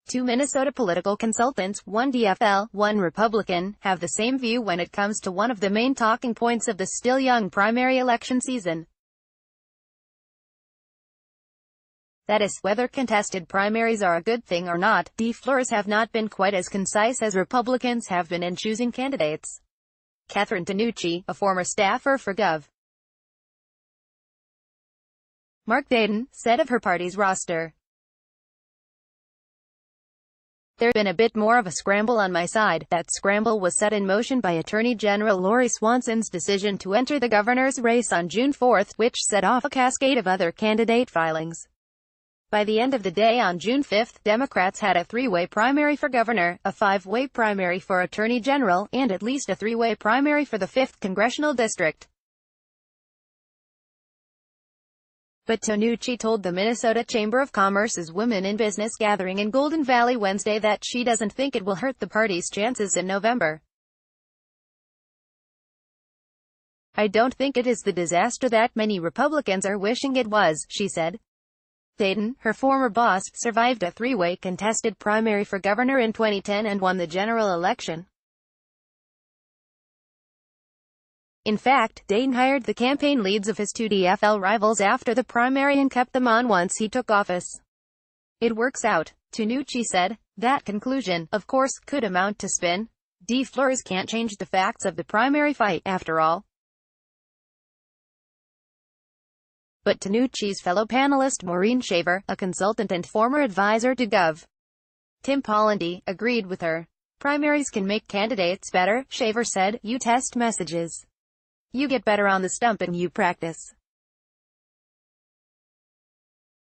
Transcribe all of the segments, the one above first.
Two Minnesota political consultants, one DFL, one Republican, have the same view when it comes to one of the main talking points of the still young primary election season. That is, whether contested primaries are a good thing or not. DFLers have not been quite as concise as Republicans have been in choosing candidates. Catherine DiNucci, a former staffer for Gov. Mark Dayton, said of her party's roster, "There's been a bit more of a scramble on my side. That scramble was set in motion by Attorney General Lori Swanson's decision to enter the governor's race on June 4, which set off a cascade of other candidate filings. By the end of the day on June 5, Democrats had a three-way primary for governor, a five-way primary for attorney general, and at least a three-way primary for the 5th congressional district." But DiNucci told the Minnesota Chamber of Commerce's Women in Business gathering in Golden Valley Wednesday that she doesn't think it will hurt the party's chances in November. "I don't think it is the disaster that many Republicans are wishing it was," she said. Dayton, her former boss, survived a three-way contested primary for governor in 2010 and won the general election. In fact, Dayton hired the campaign leads of his two DFL rivals after the primary and kept them on once he took office. "It works out," DiNucci said. "That conclusion, of course, could amount to spin. DFLers can't change the facts of the primary fight, after all." But DiNucci's fellow panelist Maureen Shaver, a consultant and former advisor to Gov. Tim Pollendy, agreed with her. "Primaries can make candidates better," Shaver said. "You test messages. You get better on the stump and you practice.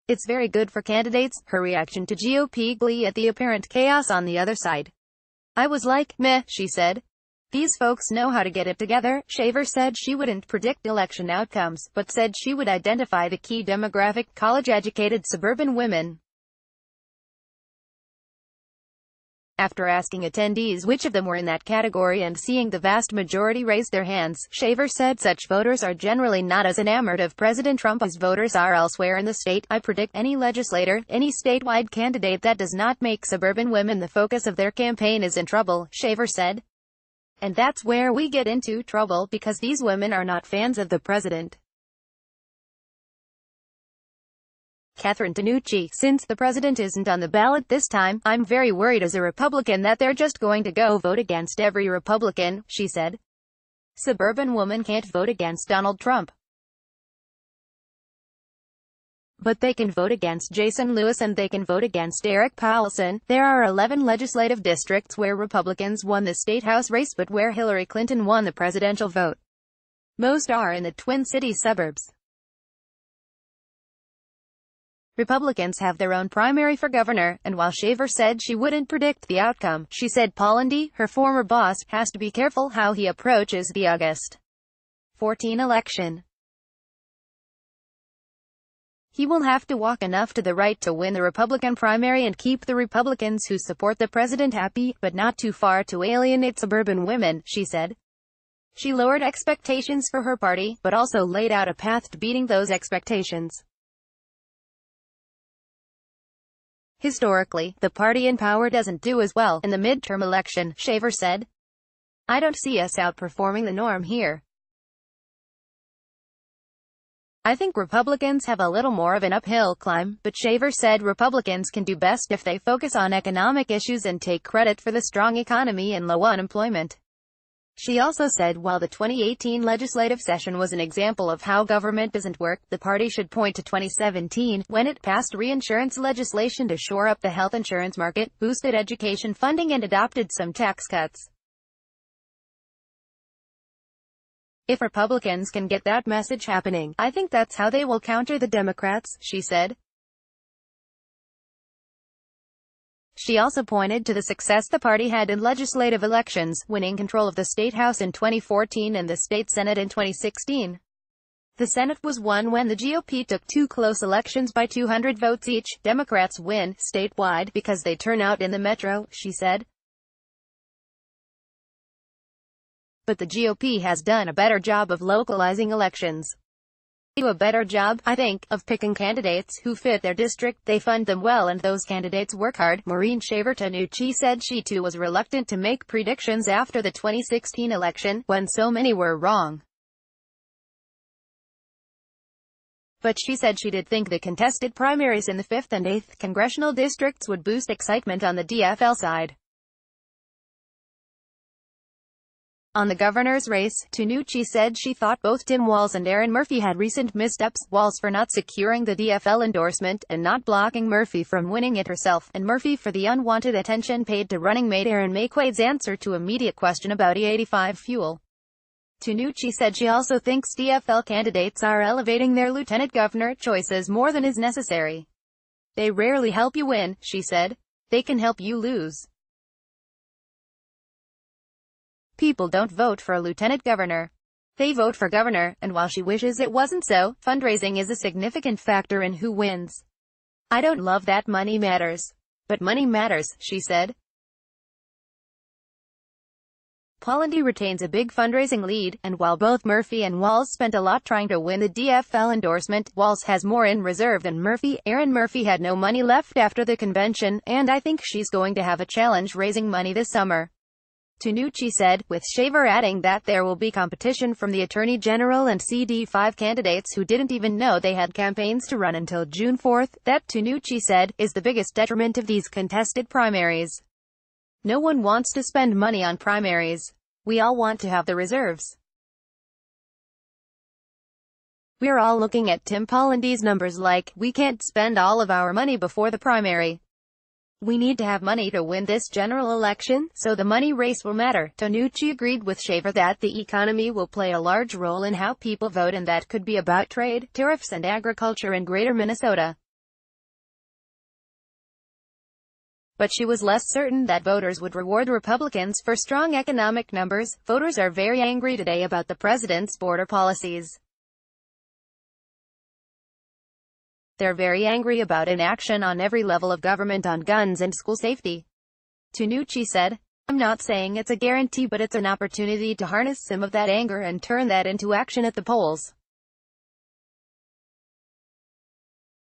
It's very good for candidates." Her reaction to GOP glee at the apparent chaos on the other side. "I was like, meh," she said. "These folks know how to get it together." Shaver said she wouldn't predict election outcomes, but said she would identify the key demographic: college-educated suburban women. After asking attendees which of them were in that category and seeing the vast majority raise their hands, Shaver said such voters are generally not as enamored of President Trump as voters are elsewhere in the state. "I predict any legislator, any statewide candidate that does not make suburban women the focus of their campaign is in trouble," Shaver said. "And that's where we get into trouble, because these women are not fans of the president." Catherine DiNucci, "Since the president isn't on the ballot this time, I'm very worried as a Republican that they're just going to go vote against every Republican," she said. "Suburban women can't vote against Donald Trump. But they can vote against Jason Lewis and they can vote against Eric Paulson." There are 11 legislative districts where Republicans won the state house race but where Hillary Clinton won the presidential vote. Most are in the Twin Cities suburbs. Republicans have their own primary for governor, and while Shaver said she wouldn't predict the outcome, she said Pollendy, her former boss, has to be careful how he approaches the August 14 election. He will have to walk enough to the right to win the Republican primary and keep the Republicans who support the president happy, but not too far to alienate suburban women, she said. She lowered expectations for her party, but also laid out a path to beating those expectations. "Historically, the party in power doesn't do as well in the midterm election," Shaver said. "I don't see us outperforming the norm here. I think Republicans have a little more of an uphill climb," but Shaver said Republicans can do best if they focus on economic issues and take credit for the strong economy and low unemployment. She also said while the 2018 legislative session was an example of how government doesn't work, the party should point to 2017, when it passed reinsurance legislation to shore up the health insurance market, boosted education funding and adopted some tax cuts. "If Republicans can get that message happening, I think that's how they will counter the Democrats," she said. She also pointed to the success the party had in legislative elections, winning control of the state house in 2014 and the state senate in 2016. The Senate was won when the GOP took two close elections by 200 votes each. "Democrats win statewide because they turn out in the metro," she said. "But the GOP has done a better job of localizing elections. do a better job, I think, of picking candidates who fit their district. They fund them well and those candidates work hard. Maureen Shaver-Tanucci said she too was reluctant to make predictions after the 2016 election, when so many were wrong. But she said she did think the contested primaries in the 5th and 8th congressional districts would boost excitement on the DFL side. On the governor's race, Tanucci said she thought both Tim Walz and Erin Murphy had recent missteps, Walz for not securing the DFL endorsement and not blocking Murphy from winning it herself, and Murphy for the unwanted attention paid to running mate Aaron McQuaid's answer to immediate question about E85 fuel. Tanucci said she also thinks DFL candidates are elevating their lieutenant governor choices more than is necessary. They rarely help you win, she said. They can help you lose. People don't vote for a lieutenant governor. They vote for governor, and while she wishes it wasn't so, fundraising is a significant factor in who wins. I don't love that money matters. But money matters, she said. Pollendy retains a big fundraising lead, and while both Murphy and Walz spent a lot trying to win the DFL endorsement, Walz has more in reserve than Murphy. Erin Murphy had no money left after the convention, and I think she's going to have a challenge raising money this summer. Tanucci said, with Shaver adding that there will be competition from the Attorney General and CD5 candidates who didn't even know they had campaigns to run until June 4th, that, Tanucci said, is the biggest detriment of these contested primaries. No one wants to spend money on primaries. We all want to have the reserves. We're all looking at Tim Pollendy's numbers like, we can't spend all of our money before the primary. We need to have money to win this general election, so the money race will matter. Tanucci agreed with Shaver that the economy will play a large role in how people vote and that could be about trade, tariffs and agriculture in Greater Minnesota. But she was less certain that voters would reward Republicans for strong economic numbers. Voters are very angry today about the president's border policies. They're very angry about inaction on every level of government on guns and school safety. Tanucci said, I'm not saying it's a guarantee, but it's an opportunity to harness some of that anger and turn that into action at the polls.